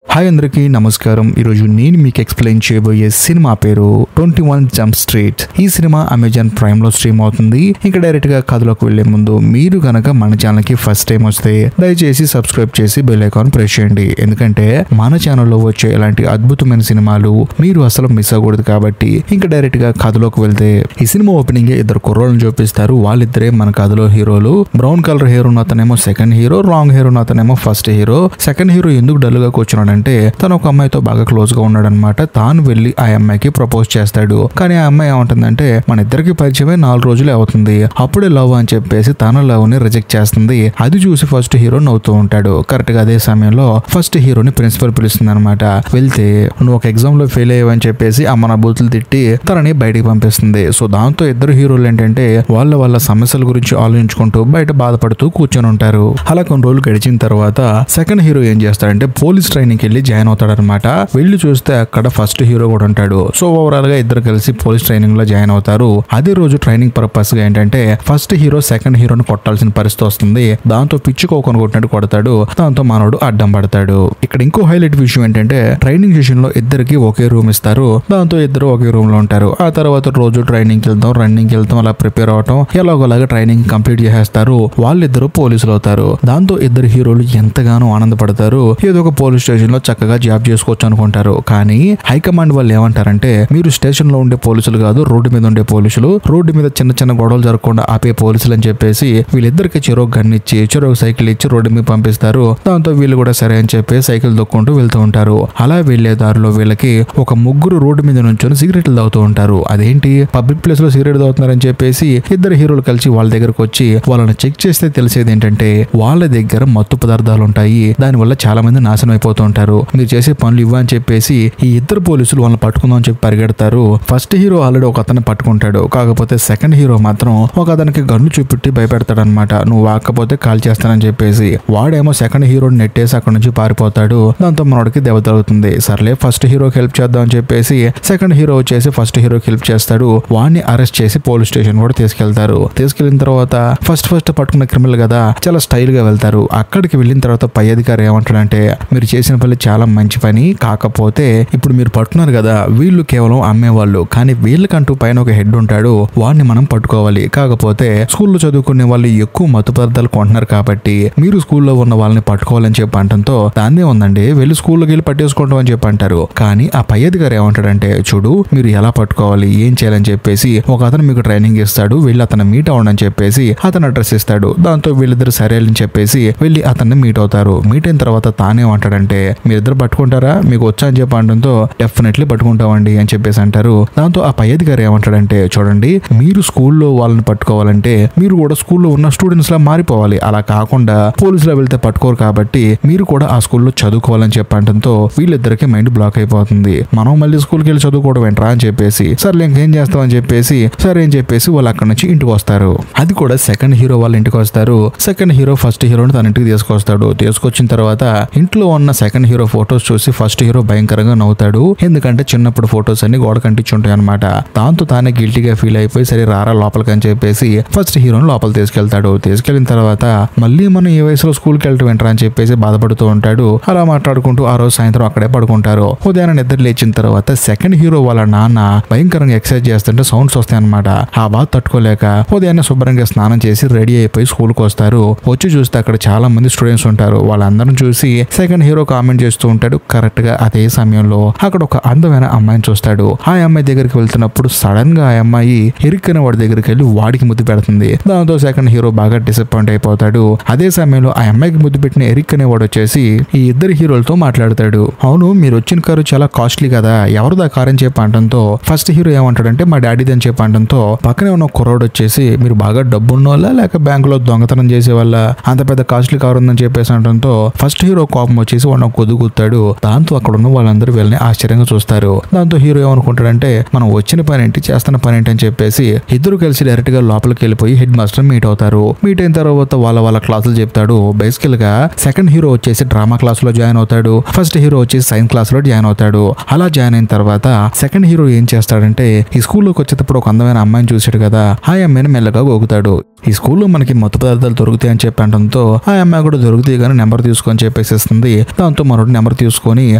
Hi అందరికీ నమస్కారం. ఈరోజు నేను మీకు ఎక్స్ప్లెయిన్ చేయబోయే సినిమా పేరు 21 జంప్ స్ట్రీట్. ఈ సినిమా అమెజాన్ ప్రైమ్ లో స్ట్రీమ్ అవుతుంది. ఇంకా డైరెక్ట్ గా కథలోకి వెళ్లే ముందు మీరు గనక మన ఛానల్ కి ఫస్ట్ టైం వస్తే దయచేసి సబ్స్క్రైబ్ చేసి బెల్ ఐకాన్ ప్రెస్ చేయండి. ఎందుకంటే మన ఛానల్లో వచ్చే ఇలాంటి అద్భుతమైన సినిమాలు మీరు అసలు మిస్ అవ్వకూడదు. కాబట్టి ఇంకా డైరెక్ట్ గా కథలోకి వెళ్తే ఈ సినిమా ఓపెనింగ్ ఇద్దరు కుర్రోళ్ళని చూపిస్తారు. వాళ్ళిద్దరే మన కథలో హీరోలు. బ్రౌన్ కలర్ హెయిర్ ఉన్న అతనేమో సెకండ్ హీరో, లాంగ్ హెయిర్ ఉన్న అతనేమో ఫస్ట్ హీరో. సెకండ్ హీరో ఎందుకు డల్ గా కూర్చున్నాడు అంటే తను ఒక అమ్మాయితో బాగా క్లోజ్ గా ఉన్నాడు అనమాట. తాను వెళ్లి ఆ అమ్మాయికి ప్రపోజ్ చేస్తాడు. కానీ ఆ అమ్మాయి ఏమంటుందంటే మన ఇద్దరికి పరిచయమే 4 రోజులే అవుతుంది, అప్పుడే లవ్ అని చెప్పేసి తన లవ్ ని రిజెక్ట్ చేస్తుంది. అది చూసి ఫస్ట్ హీరో నవ్వుతూ ఉంటాడు. కరెక్ట్ గా అదే సమయంలో ఫస్ట్ హీరోని ప్రిన్సిపల్ పిలుస్తుంది అనమాట. వెళ్తే నువ్వు ఒక ఎగ్జామ్ లో ఫెయిల్ అయ్యావని చెప్పేసి అమ్మ బూతులు తిట్టి తనని బయటికి పంపిస్తుంది. సో దాంతో ఇద్దరు హీరోలు ఏంటంటే వాళ్ళ సమస్యల గురించి ఆలోచించుకుంటూ బయట బాధపడుతూ కూర్చొని ఉంటారు. అలా కొన్ని రోజులు గడిచిన తర్వాత సెకండ్ హీరో ఏం చేస్తాడంటే పోలీస్ ట్రైనింగ్ వెళ్ళి జాయిన్ అవుతాడనమాట. వెళ్ళి చూస్తే అక్కడ ఫస్ట్ హీరో కూడా ఉంటాడు. సో ఓవరాల్ గా ఇద్దరు కలిసి పోలీస్ ట్రైనింగ్ లో జాయిన్ అవుతారు. అదే రోజు ట్రైనింగ్ పర్పస్ గా ఏంటంటే ఫస్ట్ హీరో సెకండ్ హీరోని కొట్టాల్సిన పరిస్థితి వస్తుంది. దాంతో పిచ్చుకోకొని కొట్టినట్టు కొడతాడు. దాంతో మనోడు అడ్డం పడతాడు. ఇక్కడ ఇంకో హైలైట్ విషయం ఏంటంటే ట్రైనింగ్ సెషన్ లో ఇద్దరికి ఒకే రూమ్ ఇస్తారు. దాంతో ఇద్దరు ఒకే రూమ్ లో ఉంటారు. ఆ తర్వాత రోజు ట్రైనింగ్ వెళ్తాం, రన్నింగ్ వెళ్తాం, అలా ప్రిపేర్ అవటం, ఎలాగోలాగా ట్రైనింగ్ కంప్లీట్ చేసేస్తారు. వాళ్ళిద్దరు పోలీసులు అవుతారు. దాంతో ఇద్దరు హీరోలు ఎంతగానో ఆనందపడతారు. ఏదో ఒక పోలీస్ స్టేషన్ లో చక్కగా జాబ్ చేసుకోవచ్చు అనుకుంటారు. కానీ హైకమాండ్ వాళ్ళు ఏమంటారంటే మీరు స్టేషన్ లో ఉండే పోలీసులు కాదు, రోడ్డు మీద ఉండే పోలీసులు, రోడ్డు మీద చిన్న చిన్న గొడవలు జరగకుండా ఆపే పోలీసులు అని చెప్పేసి వీళ్ళిద్దరికి చెరొక గన్ ఇచ్చి చెరొక సైకిల్ ఇచ్చి రోడ్డు మీద పంపిస్తారు. దాంతో వీళ్ళు కూడా సరే అని చెప్పి సైకిల్ దొక్కుంటూ వెళ్తూ ఉంటారు. అలా వెళ్లే దారిలో వీళ్ళకి ఒక ముగ్గురు రోడ్డు మీద నుంచొని సిగరెట్లు తాగుతూ ఉంటారు. అదేంటి పబ్లిక్ ప్లేస్ లో సిగరెట్ తాగుతున్నారని చెప్పేసి ఇద్దరు హీరోలు కలిసి వాళ్ళ దగ్గరకు వచ్చి వాళ్ళని చెక్ చేస్తే తెలిసేది ఏంటంటే వాళ్ళ దగ్గర మత్తు పదార్థాలు ఉంటాయి. దానివల్ల చాలా మంది నాశనం అయిపోతూ ఉంటారు. మీరు చేసే పనులు ఇవ్వ అని చెప్పేసి ఈ ఇద్దరు పోలీసులు వాళ్ళని పట్టుకుందాం అని చెప్పి పరిగెడతారు. ఫస్ట్ హీరో ఆల్రెడీ ఒక అతన్ని పట్టుకుంటాడు. కాకపోతే సెకండ్ హీరో మాత్రం ఒక అతనికి గన్ను చూపెట్టి భయపెడతాడు అనమాట. నువ్వు వాకపోతే కాల్ చేస్తానని చెప్పేసి. వాడేమో సెకండ్ హీరోని నెట్టేసి అక్కడ నుంచి పారిపోతాడు. దాంతో మనోడికి దెబ్బ తగులుతుంది. సర్లే ఫస్ట్ హీరోకి హెల్ప్ చేద్దాం అని చెప్పేసి సెకండ్ హీరో వచ్చేసి ఫస్ట్ హీరోకి హెల్ప్ చేస్తాడు. వాడిని అరెస్ట్ చేసి పోలీస్ స్టేషన్ కూడా తీసుకెళ్తారు. తీసుకెళ్లిన తర్వాత ఫస్ట్ పట్టుకున్న క్రిమినల్ కదా చాలా స్టైల్ గా వెళ్తారు. అక్కడికి వెళ్ళిన తర్వాత పై అధికారి ఏమంటాడంటే మీరు చేసిన పని చాలా మంచి పని, కాకపోతే ఇప్పుడు మీరు పట్టుకున్నారు కదా వీళ్ళు కేవలం అమ్మేవాళ్ళు, కానీ వీళ్ళకంటూ పైన ఒక హెడ్ ఉంటాడు, వాడిని మనం పట్టుకోవాలి. కాకపోతే స్కూల్లో చదువుకునే వాళ్ళు ఎక్కువ మత్తు పదార్థాలు కొంటున్నారు కాబట్టి మీరు స్కూల్లో ఉన్న వాళ్ళని పట్టుకోవాలని చెప్పి అంటంతో దాన్నే ఉందండి వెళ్ళి స్కూల్లోకి వెళ్ళి పట్టేసుకుంటాం అని చెప్పి అంటారు. కానీ ఆ పై అధికారి ఏమంటాడంటే చూడు మీరు ఎలా పట్టుకోవాలి ఏం చేయాలని చెప్పేసి ఒక అతను మీకు ట్రైనింగ్ ఇస్తాడు, వెళ్ళి అతను మీట్ అవ్వండి అని చెప్పేసి అతను అడ్రస్ ఇస్తాడు. దాంతో వీళ్ళిద్దరు సరే అని చెప్పేసి వెళ్ళి అతన్ని మీట్ అవుతారు. మీట్ అయిన తర్వాత తానేమంటాడంటే మీరిద్దరు పట్టుకుంటారా, మీకు వచ్చా అని చెప్పి అనడంతో డెఫినెట్లీ పట్టుకుంటామండి అని చెప్పేసి అంటారు. దాంతో ఆ పై అధికారి ఏమంటాడంటే చూడండి మీరు స్కూల్లో వాళ్ళని పట్టుకోవాలంటే మీరు కూడా స్కూల్లో ఉన్న స్టూడెంట్స్ లా మారిపోవాలి, అలా కాకుండా పోలీసులో వెళ్తే పట్టుకోరు కాబట్టి మీరు కూడా ఆ స్కూల్లో చదువుకోవాలని చెప్పి అనడంతో వీళ్ళిద్దరికి మైండ్ బ్లాక్ అయిపోతుంది. మనం మళ్ళీ స్కూల్కి వెళ్ళి చదువుకోవడం ఏంట్రా అని చెప్పేసి సర్లే ఇంకేం చేస్తాం అని చెప్పేసి సరే అని చెప్పేసి వాళ్ళు అక్కడ నుంచి ఇంటికి వస్తారు. అది కూడా సెకండ్ హీరో వాళ్ళ ఇంటికి వస్తారు. సెకండ్ హీరో ఫస్ట్ హీరోని తన ఇంటికి తీసుకొస్తాడు. తీసుకొచ్చిన తర్వాత ఇంట్లో ఉన్న సెకండ్ హీరో ఫొటోస్ చూసి ఫస్ట్ హీరో భయంకరంగా నవ్వుతాడు. ఎందుకంటే చిన్నప్పుడు ఫొటోస్ అన్ని గోడ కంటించుంటాయి అనమాట. దాంతో తానే గిల్టీగా ఫీల్ అయిపోయి సరే రారా లోపలికి అని చెప్పేసి ఫస్ట్ హీరోని లోపల తీసుకెళ్తాడు. తీసుకెళ్లిన తర్వాత మళ్ళీ మనం ఏ వయసులో స్కూల్కి వెళ్ళటం ఏంట్రా అని చెప్పేసి బాధపడుతూ ఉంటాడు. అలా మాట్లాడుకుంటూ ఆ రోజు సాయంత్రం అక్కడే పడుకుంటారు. ఉదయాన్నే నిద్ర లేచిన తర్వాత సెకండ్ హీరో వాళ్ళ నాన్న భయంకరంగా ఎక్సర్సైజ్ చేస్తుంటే సౌండ్స్ వస్తాయి అనమాట. ఆ బాధ తట్టుకోలేక ఉదయాన్నే శుభ్రంగా స్నానం చేసి రెడీ అయిపోయి స్కూల్కి వస్తారు. వచ్చి చూస్తే అక్కడ చాలా మంది స్టూడెంట్స్ ఉంటారు. వాళ్ళందరం చూసి సెకండ్ హీరో కామెంట్ చేస్తూ ఉంటాడు. కరెక్ట్ గా అదే సమయంలో అక్కడ ఒక అందమైన అమ్మాయిని చూస్తాడు. ఆ అమ్మాయి దగ్గరికి వెళ్తున్నప్పుడు సడన్ గా ఆ అమ్మాయి ఇరుక్కునే వాడి దగ్గరికి వెళ్ళి వాడికి ముద్దు పెడుతుంది. దాంతో సెకండ్ హీరో బాగా డిసప్పాయింట్ అయిపోతాడు. అదే సమయంలో ఆ అమ్మాయికి ముద్దు పెట్టిన ఇరుక్కునే వాడు వచ్చేసి ఈ ఇద్దరు హీరోలతో మాట్లాడతాడు. అవును మీరు వచ్చిన కారు చాలా కాస్ట్లీ కదా, ఎవరిదా కారు అని చెప్పి అనడంతో ఫస్ట్ హీరో ఏమంటాడంటే మా డాడీది అని చెప్పి అనడంతో పక్కనే ఉన్న కుర్రోడు వచ్చేసి మీరు బాగా డబ్బున్న వాళ్ళ లేక బ్యాంకులో దొంగతనం చేసే వాళ్ళ అంత పెద్ద కాస్ట్లీ కారు ఉందని చెప్పేసి అనడంతో ఫస్ట్ హీరో కోపం వచ్చేసి వాడిని కొద్దుగుతాడు. దాంతో అక్కడ ఉన్న వాళ్ళందరూ వీళ్ళని ఆశ్చర్యంగా చూస్తారు. దాంతో హీరో ఏమనుకుంటాడంటే మనం వచ్చిన పని ఏంటి చేస్తున్న పని ఏంటి అని చెప్పేసి ఇద్దరు కలిసి డైరెక్ట్ గా లోపలికి వెళ్ళిపోయి హెడ్ మాస్టర్ మీట్ అవుతారు. మీట్ అయిన తర్వాత వాళ్ళ క్లాసులు చెప్తాడు. బేసికల్ గా సెకండ్ హీరో వచ్చేసి డ్రామా క్లాస్ లో జాయిన్ అవుతాడు. ఫస్ట్ హీరో వచ్చేసి సైన్స్ క్లాస్ లో జాయిన్ అవుతాడు. అలా జాయిన్ అయిన తర్వాత సెకండ్ హీరో ఏం చేస్తాడంటే ఈ స్కూల్లోకి వచ్చేటప్పుడు ఒక అందమైన అమ్మాయిని చూసాడు కదా, ఆ అమ్మాయిని మెల్లగా గోగుతాడు. ఈ స్కూల్లో మనకి మత్తు పదార్థాలు దొరుకుతాయి అని చెప్పి అనడంతో ఆ అమ్మాయి కూడా దొరుకుతాయి కానీ నెంబర్ తీసుకొని చెప్పేసేస్తుంది. దాంతో మనోడు నెంబర్ తీసుకొని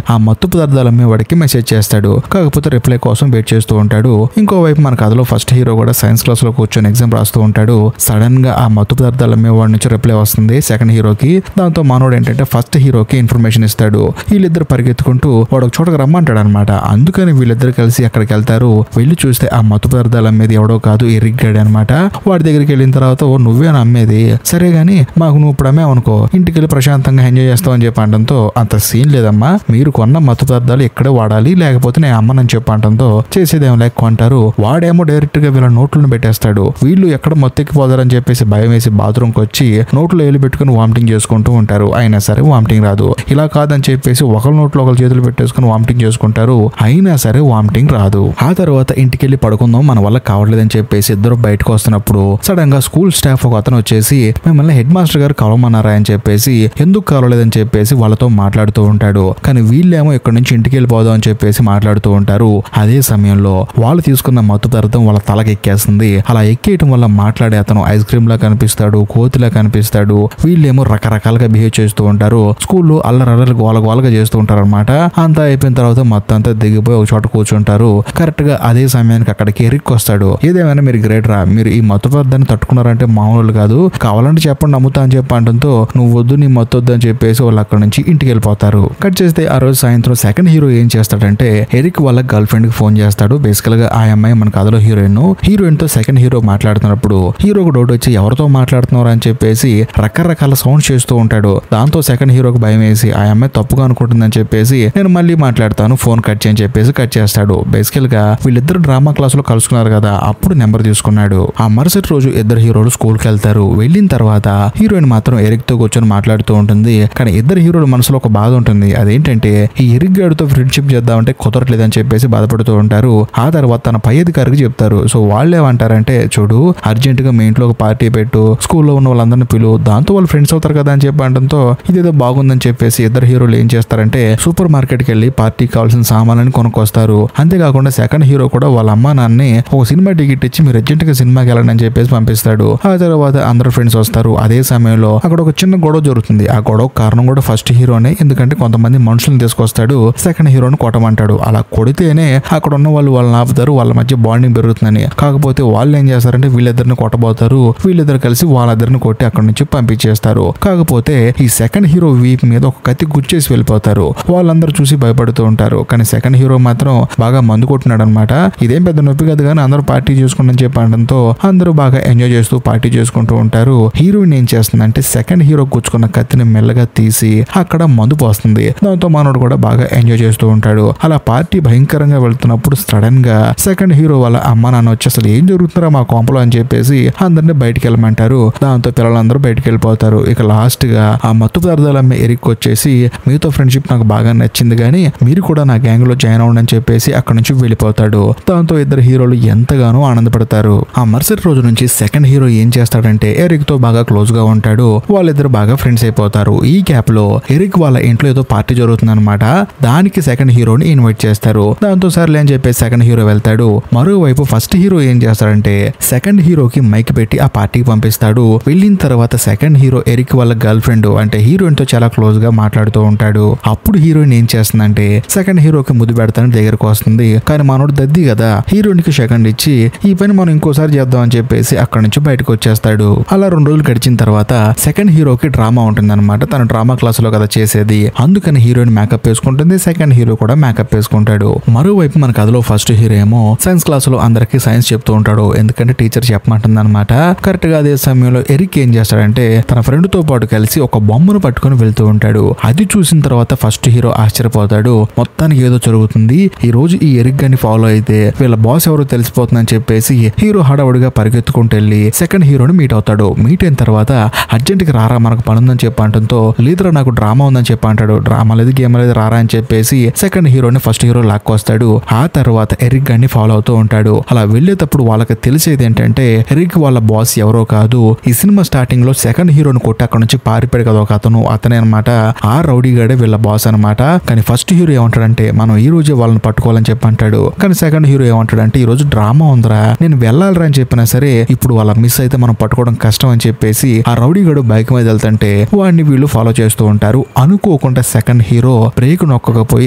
ఆ మత్తు పదార్థాలు అమ్మేవాడికి మెసేజ్ చేస్తాడు. కాకపోతే రిప్లై కోసం వెయిట్ చేస్తూ ఉంటాడు. ఇంకోవైపు మన కథలో ఫస్ట్ హీరో కూడా సైన్స్ క్లాస్ లో కూర్చొని ఎగ్జామ్ రాస్తూ ఉంటాడు. సడన్ గా ఆ మత్తు పదార్థాలు అమ్మేవాడి నుంచి రిప్లై వస్తుంది సెకండ్ హీరోకి. దాంతో మనోడు ఏంటంటే ఫస్ట్ హీరోకి ఇన్ఫర్మేషన్ ఇస్తాడు. వీళ్ళిద్దరు పరిగెత్తుకుంటూ వాడు ఒక చోటకు రమ్మంటాడు అనమాట. అందుకని వీళ్ళిద్దరు కలిసి అక్కడికి వెళ్తారు. వెళ్ళి చూస్తే ఆ మత్తు పదార్థాలు అమ్మేది ఎవడో కాదు, ఎరిక్ గాడ్ అనమాట. వాడి దగ్గరికి వెళ్ళిన తర్వాత ఓ నువ్వేనా అమ్మేది, సరే గానీ మాకు నువ్వు ఇప్పుడు అమ్మేవనుకో ఇంటికి వెళ్ళి ప్రశాంతంగా ఎంజాయ్ చేస్తావు అని చెప్పడంతో అంత సీన్ లేదమ్మా, మీరు కొన్న మత్తు పదార్థాలు ఇక్కడే వాడాలి లేకపోతే నేను అమ్మనని చెప్పడంతో చేసేదేం లేక కొంటారు. వాడేమో డైరెక్ట్ గా వీళ్ళ నోట్లను పెట్టేస్తాడు. వీళ్ళు ఎక్కడ మొత్తెక్కిపోతారని చెప్పేసి భయం వేసి బాత్రూమ్ కి వచ్చి నోట్లో వేలు పెట్టుకుని వామిటింగ్ చేసుకుంటూ ఉంటారు. అయినా సరే వామిటింగ్ రాదు. ఇలా కాదని చెప్పేసి ఒకరి నోట్లో ఒకరు చేతులు పెట్టేసుకుని వామిటింగ్ చేసుకుంటారు. అయినా సరే వామిటింగ్ రాదు. ఆ తర్వాత ఇంటికి వెళ్ళి పడుకుందాం మన వల్ల కావట్లేదని చెప్పేసి ఇద్దరు బయటకు వస్తున్నప్పుడు సడన్ గా స్కూల్ స్టాఫ్ ఒక అతను వచ్చేసి మిమ్మల్ని హెడ్ మాస్టర్ గారు కలవమన్నారా అని చెప్పేసి ఎందుకు కలవలేదని చెప్పేసి వాళ్ళతో మాట్లాడుతూ ఉంటాడు. కానీ వీళ్ళేమో ఇక్కడ నుంచి ఇంటికి వెళ్ళిపోదాం అని చెప్పేసి మాట్లాడుతూ ఉంటారు. అదే సమయంలో వాళ్ళు తీసుకున్న మత్తు పదార్థం వాళ్ళ తలకి ఎక్కేస్తుంది. అలా ఎక్కేయటం వల్ల మాట్లాడే అతను ఐస్ క్రీమ్ లా కనిపిస్తాడు, కోతిలా కనిపిస్తాడు. వీళ్ళేమో రకరకాలుగా బిహేవ్ చేస్తూ ఉంటారు. స్కూల్లో అల్లరల్లలు గోలగోలగా చేస్తూ ఉంటారు అనమాట. అంతా అయిపోయిన తర్వాత మొత్తం అంతా దిగిపోయి ఒక చోట కూర్చుంటారు. కరెక్ట్ గా అదే సమయానికి అక్కడికి ఎరిక్ వస్తాడు. ఏదేమైనా మీరు గ్రేట్ రా, మీరు ఈ మత్తు పదార్థాన్ని తట్టుకున్నారంటే మామూలు కాదు, కావాలంటే చెప్పండి నమ్ముతా అని చెప్పడంతో నువ్వు వద్దు నీ మత్తు వద్దు అని చెప్పేసి వాళ్ళు అక్కడ నుంచి ఇంటికి వెళ్ళిపోతారు. కట్ చేస్తే ఆ రోజు సాయంత్రం సెకండ్ హీరో ఏం చేస్తాడంటే ఎరిక్ వాళ్ళ గర్ల్ ఫ్రెండ్ కి ఫోన్ చేస్తాడు. బేసికల్ గా ఆ అమ్మాయి మన కథలో హీరోయిన్ తో సెకండ్ హీరో మాట్లాడుతున్నప్పుడు హీరోకు డౌట్ వచ్చి ఎవరితో మాట్లాడుతున్నారు అని చెప్పేసి రకరకాల సౌండ్ చేస్తూ ఉంటాడు. దాంతో సెకండ్ హీరోకి భయం వేసి ఆ అమ్మాయి తప్పుగా అనుకుంటుందని చెప్పేసి నేను మళ్ళీ మాట్లాడతాను ఫోన్ కట్ చేయని చెప్పేసి కట్ చేస్తాడు. బేసికల్ గా వీళ్ళిద్దరు డ్రామా క్లాస్ లో కలుసుకున్నారు కదా, అప్పుడు నెంబర్ తీసుకున్నాడు. ఆ మరుసటి రోజు ఇద్దరు హీరోలు స్కూల్ కి వెళ్తారు. వెళ్ళిన తర్వాత హీరోయిన్ మాత్రం ఎరిక్ తో కూర్చొని మాట్లాడుతూ ఉంటుంది. కానీ ఇద్దరు హీరోల మనసులో ఒక బాధ ఉంటుంది. అదేంటంటే ఈ ఎరిక్ గాడితో ఫ్రెండ్షిప్ చేద్దామంటే కుదరట్లేదని చెప్పేసి బాధపడుతూ ఉంటారు. ఆ తర్వాత తన పై అధికారికి చెప్తారు. సో వాళ్ళు ఏమంటారంటే చూడు అర్జెంట్ గా మీ ఇంట్లో ఒక పార్టీ పెట్టు, స్కూల్లో ఉన్న వాళ్ళందరినీ పిలువు, దాంతో వాళ్ళు ఫ్రెండ్స్ అవుతారు కదా అని చెప్పడంతో ఇదేదో బాగుందని చెప్పేసి ఇద్దరు హీరోలు ఏం చేస్తారంటే సూపర్ మార్కెట్ కి వెళ్ళి పార్టీకి కావాల్సిన సామాన్లని కొనుక్కొస్తారు. అంతేకాకుండా సెకండ్ హీరో కూడా వాళ్ళ అమ్మా నాన్నని ఒక సినిమా టికెట్ ఇచ్చి మీరు అర్జెంట్ గా సినిమాకి వెళ్ళండి అని చెప్పేసి పంపిస్తాడు. ఆ తర్వాత అందరూ ఫ్రెండ్స్ వస్తారు. అదే సమయంలో అక్కడ ఒక చిన్న గొడవ జరుగుతుంది. ఆ గొడవ కారణం కూడా ఫస్ట్ హీరోనే. ఎందుకంటే కొంతమంది మనుషులను తీసుకొస్తాడు, సెకండ్ హీరోని కొట్టమంటాడు. అలా కొడితేనే అక్కడ ఉన్న వాళ్ళు వాళ్ళని ఆపుతారు, వాళ్ళ మధ్య బాండింగ్ పెరుగుతుందని. కాకపోతే వాళ్ళు ఏం చేస్తారంటే వీళ్ళిద్దరిని కొట్టబోతారు. వీళ్ళిద్దరు కలిసి వాళ్ళిద్దరిని కొట్టి అక్కడ నుంచి పంపించేస్తారు. కాకపోతే ఈ సెకండ్ హీరో వీప్ మీద ఒక కత్తి గుచ్చేసి వెళ్ళిపోతారు. వాళ్ళందరూ చూసి భయపడుతూ ఉంటారు. కానీ సెకండ్ హీరో మాత్రం బాగా మందు కొట్టినాడు అనమాట. ఇదేం పెద్ద నొప్పి కాదు కానీ అందరూ పార్టీ చేసుకుంటని చెప్పడంతో అందరూ బాగా ఎంజాయ్ చేస్తూ పార్టీ చేసుకుంటూ ఉంటారు. హీరోయిన్ ఏం చేస్తుందంటే సెకండ్ హీరో గుచ్చుకున్న కత్తిని మెల్లగా తీసి అక్కడ మందు పోస్తుంది. దాంతో మనోడు కూడా బాగా ఎంజాయ్ చేస్తూ ఉంటాడు. అలా పార్టీ భయంకరంగా వెళ్తున్నప్పుడు సడన్ గా సెకండ్ హీరో వాళ్ళ అమ్మ నాన్న వచ్చి అసలు ఏం జరుగుతున్నారా మా కొంపలో అని చెప్పేసి అందరినీ బయటికి వెళ్ళమంటారు. దాంతో పిల్లలందరూ బయటికి వెళ్ళిపోతారు. ఇక లాస్ట్ గా ఆ మత్తు పదార్థాలు అమ్మే ఎరిక్ వచ్చేసి మీతో ఫ్రెండ్షిప్ నాకు బాగా నచ్చింది కానీ మీరు కూడా నా గ్యాంగ్ లో జాయిన్ అవ్వండి అని చెప్పేసి అక్కడ నుంచి వెళ్ళిపోతాడు. దాంతో ఇద్దరు హీరోలు ఎంతగానో ఆనందపడతారు. ఆ మరుసటి రోజు నుంచి సెకండ్ హీరో ఏం చేస్తాడంటే ఎరిక్ తో బాగా క్లోజ్ గా ఉంటాడు. వాళ్ళిద్దరు బాగా ఫ్రెండ్స్ అయిపోతారు. ఈ గ్యాప్ లో ఎరిక్ వాళ్ళ ఇంట్లో ఏదో పార్టీ జరుగుతుంది అనమాట. దానికి సెకండ్ హీరోని ఇన్వైట్ చేస్తారు. దాంతో సర్లే అని చెప్పేసి సెకండ్ హీరో వెళ్తాడు. మరోవైపు ఫస్ట్ హీరో ఏం చేస్తాడంటే సెకండ్ హీరోకి మైక్ పెట్టి ఆ పార్టీకి పంపిస్తాడు. వెళ్ళిన తర్వాత సెకండ్ హీరో ఎరిక్ వాళ్ళ గర్ల్ ఫ్రెండ్ అంటే హీరోయిన్ తో చాలా క్లోజ్ గా మాట్లాడుతూ ఉంటాడు. అప్పుడు హీరోయిన్ ఏం చేస్తుందంటే సెకండ్ హీరోకి ముద్దు పెడతాను దగ్గరకు వస్తుంది. కానీ మనోడు దద్ది కదా, హీరోయిన్ కి సెకండ్ ఇచ్చి ఈ పని మనం ఇంకోసారి చేద్దాం అని చెప్పేసి అక్కడ నుంచి బయటకు వచ్చేస్తాడు. అలా 2 రోజులు గడిచిన తర్వాత సెకండ్ హీరోకి డ్రామా ఉంటుంది అనమాట. తన డ్రామా క్లాస్ లో కదా చేసేది. అందుకని హీరోయిన్ మేకప్ వేసుకుంటుంది, సెకండ్ హీరో కూడా మేకప్ వేసుకుంటాడు. మరోవైపు మన కథలో ఫస్ట్ హీరో ఏమో సైన్స్ క్లాస్ లో అందరికి సైన్స్ చెప్తూ ఉంటాడు. ఎందుకంటే టీచర్ చెప్పమంటుంది అనమాట. కరెక్ట్ గా అదే సమయంలో ఎరిక్ ఏం చేస్తాడంటే తన ఫ్రెండ్ తో పాటు కలిసి ఒక బొమ్మను పట్టుకుని వెళ్తూ ఉంటాడు. అది చూసిన తర్వాత ఫస్ట్ హీరో ఆశ్చర్యపోతాడు. మొత్తానికి ఏదో జరుగుతుంది, ఈ రోజు ఈ ఎరిక్ గాని ఫాలో అయితే వీళ్ళ బాస్ ఎవరో తెలిసిపోతుందని చెప్పేసి హీరో హడావుడిగా పరిగెత్తుకుంటూ వెళ్ళి సెకండ్ హీరోని మీట్ అవుతాడు. మీట్ అయిన తర్వాత అర్జెంట్ గా రారా మనకు పని ఉందని చెప్పంటంతో లేదురా నాకు డ్రామా ఉందని చెప్పి అంటాడు. డ్రామా లేదు గేమ్ లేదు రారా అని చెప్పేసి సెకండ్ హీరోని ఫస్ట్ హీరో లాక్కొస్తాడు. ఆ తర్వాత ఎరిక్ గాన్ని ఫాలో అవుతూ ఉంటాడు. అలా వెళ్లేటప్పుడు వాళ్ళకి తెలిసేది ఏంటంటే ఎరిక్ వాళ్ళ బాస్ ఎవరో కాదు, ఈ సినిమా స్టార్టింగ్ లో సెకండ్ హీరోని కొట్టి అక్కడ నుంచి పారిపోయాడు కదా ఒక అతను, అతనే అనమాట. ఆ రౌడీ గాడే వీళ్ళ బాస్ అనమాట. కానీ ఫస్ట్ హీరో ఏమంటాడంటే మనం ఈ రోజే వాళ్ళని పట్టుకోవాలని చెప్పి అంటాడు. కానీ సెకండ్ హీరో ఏమంటాడంటే ఈ రోజు డ్రామా ఉందిరా, నేను వెళ్ళాలిరా అని చెప్పినా సరే ఇప్పుడు వాళ్ళ మిస్ అయితే మనం పట్టుకోవడం కష్టం అని చెప్పేసి ఆ రౌడీ గాడు బైక్ మీద వెళ్తుంటే వాడిని వీళ్ళు ఫాలో చేస్తూ ఉంటారు. అనుకోకుండా అనుకోకుండా సెకండ్ హీరో బ్రేక్ నొక్కకపోయి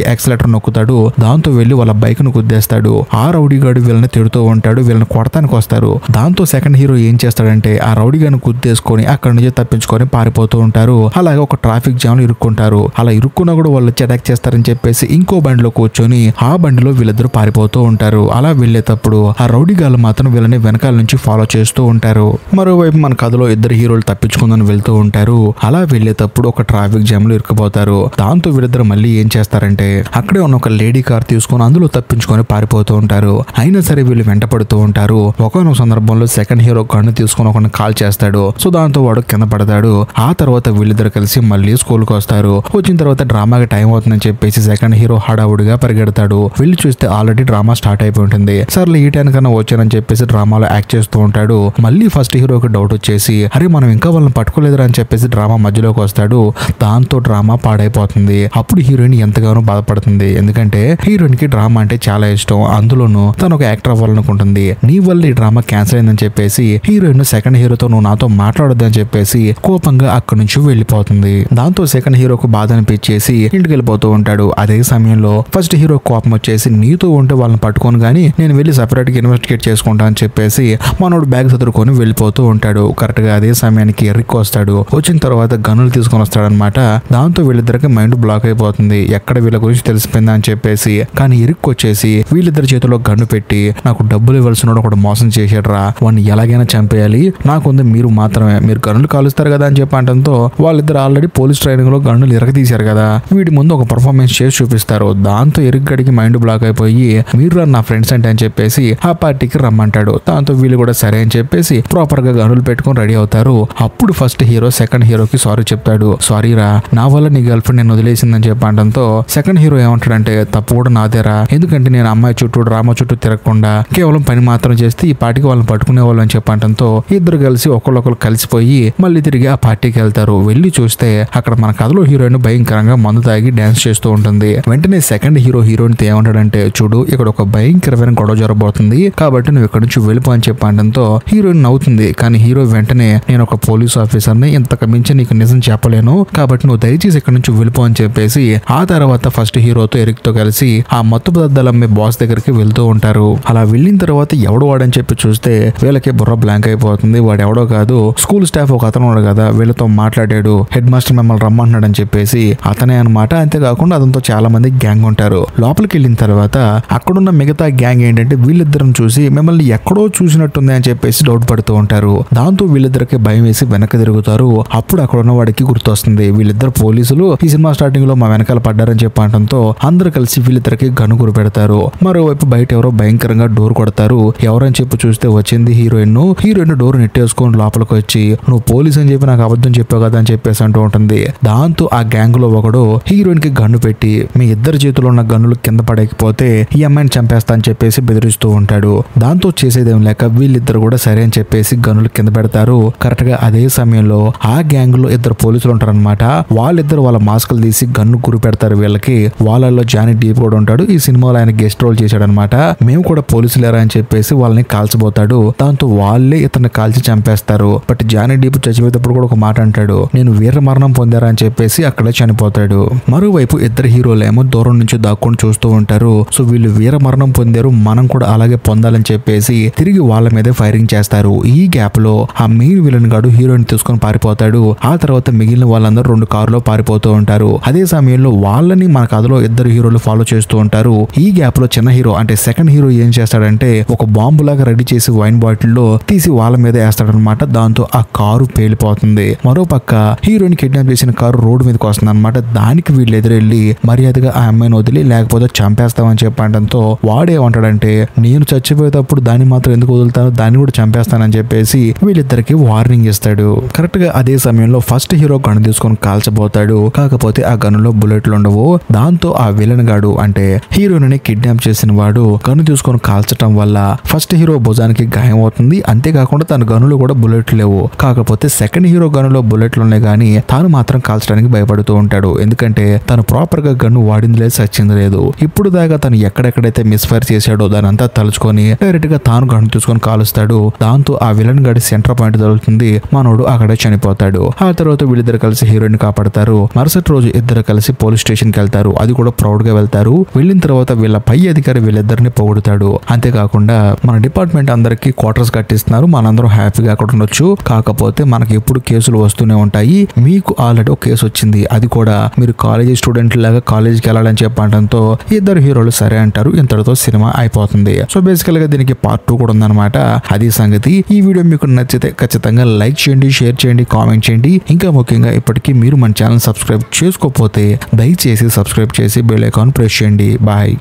యాక్సిలేటర్ నొక్కుతాడు. దాంతో వెళ్లి వాళ్ళ బైక్ ను గుద్దేస్తాడు. ఆ రౌడీ గాడు వీళ్ళని తిడుతూ ఉంటాడు. వీళ్ళని కొడతానికి వస్తారు. దాంతో సెకండ్ హీరో ఏం చేస్తాడంటే ఆ రౌడీ గారిని గుద్దేసుకొని అక్కడి నుంచి తప్పించుకొని పారిపోతూ ఉంటారు. అలాగే ఒక ట్రాఫిక్ జామ్ లో ఇరుక్కుంటారు. అలా ఇరుక్కున్నా కూడా వాళ్ళు అటాక్ చేస్తారని చెప్పేసి ఇంకో బండిలో కూర్చొని ఆ బండిలో వీళ్ళిద్దరు పారిపోతూ ఉంటారు. అలా వెళ్లేటప్పుడు ఆ రౌడీ గాళ్ళు మాత్రం వీళ్ళని వెనకాల నుంచి ఫాలో చేస్తూ ఉంటారు. మరోవైపు మన కథలో ఇద్దరు హీరోలు తప్పించుకుందని వెళ్తూ ఉంటారు. అలా వెళ్లేటప్పుడు ఒక ట్రాఫిక్ జామ్ లో ఇరుక్కుపోతారు. దాంతో వీళ్ళిద్దరు మళ్ళీ ఏం చేస్తారంటే అక్కడే ఉన్న ఒక లేడీ కార్ తీసుకొని అందులో తప్పించుకొని పారిపోతూ ఉంటారు. అయినా సరే వీళ్ళు వెంట పడుతూ ఉంటారు. ఒకనొక సందర్భంలో సెకండ్ హీరో గన్ను తీసుకొని ఒకరిని కాల్ చేస్తాడు. సో దాంతో వాడు కింద పడతాడు. ఆ తర్వాత వీళ్ళిద్దరు కలిసి మళ్ళీ స్కూల్ కు వస్తారు. వచ్చిన తర్వాత డ్రామాకి టైం అవుతుందని చెప్పేసి సెకండ్ హీరో హడావుడిగా పరిగెడతాడు. వెళ్ళి చూస్తే ఆల్రెడీ డ్రామా స్టార్ట్ అయిపోయి ఉంటుంది. సర్లే ఈ టైం కన్నా వచ్చానని చెప్పేసి డ్రామాలో యాక్ట్ చేస్తూ ఉంటాడు. మళ్ళీ ఫస్ట్ హీరోకి డౌట్ వచ్చేసి అరే మనం ఇంకా వాళ్ళని పట్టుకోలేదురా అని చెప్పేసి డ్రామా మధ్యలోకి వస్తాడు. దాంతో డ్రామా పాడైపోతుంది. అప్పుడు హీరోయిన్ ఎంతగానో బాధపడుతుంది. ఎందుకంటే హీరోయిన్ కి డ్రామా అంటే చాలా ఇష్టం. అందులోనూ తను ఒక యాక్టర్ అవ్వాలనుకుంటుంది. నీ వల్ల ఈ డ్రామా క్యాన్సిల్ అయిందని చెప్పేసి హీరోయిన్ సెకండ్ హీరోతో నువ్వు నాతో మాట్లాడొద్దని చెప్పేసి కోపంగా అక్కడి నుంచి వెళ్లిపోతుంది. దాంతో సెకండ్ హీరోకు బాధ అనిపించేసి ఇంటికి వెళ్ళిపోతూ ఉంటాడు. అదే సమయంలో ఫస్ట్ హీరో కోపం వచ్చేసి నీతో ఉంటే వాళ్ళని పట్టుకోను గానీ నేను వెళ్ళి సెపరేట్ గా ఇన్వెస్టిగేట్ చేసుకుంటా అని చెప్పేసి మనోడు బ్యాగ్ సదురుకొని వెళ్ళిపోతూ ఉంటాడు. కరెక్ట్ గా అదే సమయానికి ఎరిక్ వస్తాడు. వచ్చిన తర్వాత గన్నులు తీసుకొని వస్తాడనమాట. దాంతో వీళ్ళిద్దరికి మైండ్ బ్లాక్ అయిపోతుంది. ఎక్కడ వీళ్ళ గురించి తెలిసిపోయిందా అని చెప్పేసి. కానీ ఎరిక్ వచ్చేసి వీళ్ళిద్దరి చేతిలో గన్ను పెట్టి నాకు డబ్బులు ఇవ్వాల్సిన ఒకడు మోసం చేసాడురా, వాడిని ఎలాగైనా చంపేయాలి, నాకుంది మీరు మాత్రమే, మీరు గన్నులు కాలుస్తారు కదా అని చెప్పడంతో వాళ్ళిద్దరు ఆల్రెడీ పోలీస్ ట్రైనింగ్ లో గన్నులు ఇరగదీశారు కదా, వీడి ముందు ఒక పర్ఫార్మెన్స్ చేసి చూపిస్తారు. దాంతో ఎరిక్ గడికి మైండ్ బ్లాక్ అయిపోయి మీరు నా ఫ్రెండ్స్ అంటే అని చెప్పేసి ఆ పార్టీకి రమ్మంటాడు. దాంతో వీళ్ళు కూడా సరే అని చెప్పేసి ప్రాపర్ గా గన్నులు పెట్టుకొని రెడీ అవుతారు. అప్పుడు ఫస్ట్ హీరో సెకండ్ హీరోకి సారీ చెప్తాడు. సారీ రా, నా వల్ల నీ గర్ల్ ఫ్రెండ్ నేను వదిలేసిందని చెప్పడంతో సెకండ్ హీరో ఏమంటాడంటే తప్పు కూడా నాదేరా, ఎందుకంటే నేను అమ్మాయి చుట్టూ డ్రామా చుట్టూ తిరగకుండా కేవలం పని మాత్రం చేస్తే ఈ పార్టీకి వాళ్ళని పట్టుకునే వాళ్ళు అని చెప్పడంతో ఇద్దరు కలిసి ఒకళ్ళొకరు కలిసిపోయి మళ్ళీ తిరిగి ఆ పార్టీకి వెళ్తారు. వెళ్ళి చూస్తే అక్కడ మన కథలో హీరోయిన్ భయంకరంగా మందు తాగి డాన్స్ చేస్తూ ఉంటుంది. వెంటనే సెకండ్ హీరో హీరోయిన్ ఏమంటాడంటే చూడు ఇక్కడ ఒక భయంకరమైన గొడవ జరగబోతుంది కాబట్టి నువ్వు ఇక్కడ నుంచి వెళ్ళిపో అని చెప్పడంతో హీరోయిన్ నవ్వుతుంది. కానీ హీరో వెంటనే నేను ఒక పోలీస్ ఆఫీసర్ని, ఇంతకు మించి నీకు నిజం చెప్పలేను కాబట్టి నువ్వు దయచేసి ఇక్కడ నుంచి వెళ్ళిపో అని చెప్పేసి ఆ తర్వాత ఫస్ట్ హీరోతో ఎరిక్ తో కలిసి ఆ మత్తు పదార్థాలు అమ్మే బాస్ దగ్గరికి వెళ్తూ ఉంటారు. అలా వెళ్ళిన తర్వాత ఎవడు వాడని చెప్పి చూస్తే వీళ్ళకి బుర్ర బ్లాంక్ అయిపోతుంది. వాడు ఎవడో కాదు, స్కూల్ స్టాఫ్ ఒక అతను ఉన్నాడు కదా, వీళ్ళతో మాట్లాడాడు, హెడ్ మాస్టర్ మిమ్మల్ని రమ్మంటున్నాడు అని చెప్పేసి అతనే అనమాట. అంతేకాకుండా అతనితో చాలా మంది గ్యాంగ్ ఉంటారు. లోపలికి వెళ్ళిన తర్వాత అక్కడున్న మిగతా గ్యాంగ్ ఏంటంటే వీళ్ళిద్దరిని చూసి మిమ్మల్ని ఎక్కడో చూసినట్టుంది అని చెప్పేసి డౌట్ పడుతూ ఉంటారు. దాంతో వీళ్ళిద్దరికి భయం వేసి వెనక్కి తిరుగుతారు. అప్పుడు అక్కడ ఉన్న వాడికి గుర్తొస్తుంది వీళ్ళిద్దరు పోలీసులు ఈ సినిమా స్టార్టింగ్ లో మా వెనకాల పడ్డారని చెప్పడంతో అందరూ కలిసి వీళ్ళిద్దరికి గన్ను గురి పెడతారు. మరోవైపు బయట ఎవరో భయంకరంగా డోర్ కొడతారు. ఎవరని చెప్పి చూస్తే వచ్చింది హీరోయిన్. హీరోయిన్ డోర్ నెట్టేసుకొని లోపలికి వచ్చి నువ్వు పోలీస్ అని చెప్పి నాకు అబద్ధం చెప్పావు కదా అని చెప్పేసి అంటూ ఉంటుంది. దాంతో ఆ గ్యాంగ్ లో ఒకడు హీరోయిన్ కి గన్ను పెట్టి మీ ఇద్దరు చేతిలో ఉన్న గన్నులు కింద పడకపోతే ఈ అమ్మాయిని చంపేస్తా అని చెప్పేసి బెదిరిస్తూ ఉంటాడు. దాంతో చేసేదేం లేక వీళ్ళిద్దరు కూడా సరే అని చెప్పేసి గన్నులు కింద పెడతారు. కరెక్ట్ గా అదే సమయంలో ఆ గ్యాంగ్ లో ఇద్దరు పోలీసులు ఉంటారనమాట. వాళ్ళిద్దరు వాళ్ళ మాస్కులు తీసి గన్ను గురి పెడతారు వీళ్ళకి. వాళ్ళల్లో జానీ డీప్ కూడా ఉంటాడు. ఈ సినిమాలో ఆయన గెస్ట్ రోల్ చేశాడనమాట. మేము కూడా పోలీసులేరా అని చెప్పేసి వాళ్ళని కాల్చబోతాడు. దాంతో వాళ్ళే ఇతన్ని కాల్చి చంపేస్తారు. బట్ జానీ డీప్ చచ్చిపోయేటప్పుడు కూడా ఒక మాట అంటాడు, నేను వీర మరణం పొందారా అని చెప్పేసి అక్కడే చనిపోతాడు. మరోవైపు ఇద్దరు హీరోలేమో దూరం నుంచి దాక్కొని చూస్తూ ఉంటారు. సో వీళ్ళు వీర మరణం పొందారు, మనం కూడా అలాగే పొందాలని చెప్పేసి తిరిగి వాళ్ళ మీదే ఫైరింగ్ చేస్తారు. ఈ గ్యాప్ లో ఆ మెయిన్ విలన్ గాడు హీరోయిన్ తీసుకొని పారిపోతాడు. ఆ తర్వాత మిగిలిన వాళ్ళందరూ 2 కారులో పారిపోతూ ఉంటారు. అదే సమయంలో వాళ్ళని మన కథలో ఇద్దరు హీరోలు ఫాలో చేస్తూ ఉంటారు. ఈ గ్యాప్ లో చిన్న హీరో అంటే సెకండ్ హీరో ఏం చేస్తాడంటే ఒక బాంబు లాగా రెడీ చేసి వైన్ బాటిల్ లో తీసి వాళ్ళ మీద వేస్తాడనమాట. దాంతో ఆ కారు పేలిపోతుంది. మరో పక్క హీరోయిన్ కిడ్నాప్ చేసిన కారు రోడ్డు మీదకి వస్తుంది అనమాట. దానికి వీళ్ళు ఎదురెళ్ళి మర్యాదగా ఆ అమ్మాయిని వదిలి లేకపోతే చంపేస్తామని చెప్పడంతో వాడేమంటాడంటే నేను చచ్చిపోయేటప్పుడు దాన్ని మాత్రం ఎందుకు వదులుతాను, దాన్ని కూడా చంపేస్తానని చెప్పేసి వీళ్ళిద్దరికి వార్నింగ్ ఇస్తాడు. కరెక్ట్ గా అదే సమయంలో ఫస్ట్ హీరో గన్ను తీసుకొని కాల్చబోతాడు. కాకపోతే ఆ గన్నులో బుల్లెట్లు ఉండవు. దాంతో ఆ విలన్ గాడు అంటే హీరోయిన్ ని కిడ్నాప్ చేసిన వాడు గన్ను తీసుకొని కాల్చడం వల్ల ఫస్ట్ హీరో భుజానికి గాయం అవుతుంది. అంతేకాకుండా తన గన్నులో కూడా బుల్లెట్లు లేవు. కాకపోతే సెకండ్ హీరో గన్నులో బుల్లెట్లు ఉన్నాయి కానీ తాను మాత్రం కాల్చడానికి భయపడుతూ ఉంటాడు. ఎందుకంటే తను ప్రాపర్ గా గన్ను వాడింది లేదు, సచ్చింది లేదు. ఇప్పుడు దాకా తను ఎక్కడెక్కడైతే మిస్ఫైర్ చేశాడో దాని అంతా తలుచుకొని డైరెక్ట్ గా తాను గన్ను తీసుకొని కాలుస్తాడు. దాంతో ఆ విలన్ గడి సెంటర్ పాయింట్ తగులుతుంది. మనోడు అక్కడే చనిపోతాడు. ఆ తర్వాత వీళ్ళిద్దరు కలిసి హీరోయిన్ కాపాడతారు. మరుసటి రోజు ఇద్దరు కలిసి పోలీస్ స్టేషన్ కి వెళ్తారు. అది కూడా ప్రౌడ్ గా వెళ్తారు. వెళ్ళిన తర్వాత వీళ్ళ పై అధికారి వీళ్ళిద్దరిని పొగుడుతాడు. అంతేకాకుండా మన డిపార్ట్మెంట్ అందరికి క్వార్టర్స్ కట్టిస్తున్నారు, మనందరం హ్యాపీగా అక్కడ ఉండొచ్చు, కాకపోతే మనకి ఎప్పుడు కేసులు వస్తూనే ఉంటాయి, మీకు ఆల్రెడీ ఒక కేసు వచ్చింది, అది కూడా మీరు కాలేజీ స్టూడెంట్ లాగా కాలేజీకి వెళ్ళాలని చెప్పడంతో ఇద్దరు హీరోలు సరే అంటారు. ఇంతటితో సినిమా అయిపోతుంది. సో బేసికల్ గా దీనికి పార్ట్ 2 కూడా ఉందన్నమాట. అది సంగతి. ఈ వీడియో మీకు నచ్చితే ఖచ్చితంగా లైక్ చేయండి, షేర్ చేయండి, కామెంట్ చేయండి. ఇంకా ముఖ్యంగా ఇప్పటికీ మీరు మన ఛానల్ సబ్స్క్రైబ్ చేసుకోకపోతే దయచేసి సబ్స్క్రైబ్ చేసి బెల్ ఐకాన్ ప్రెస్ చేయండి. బాయ్.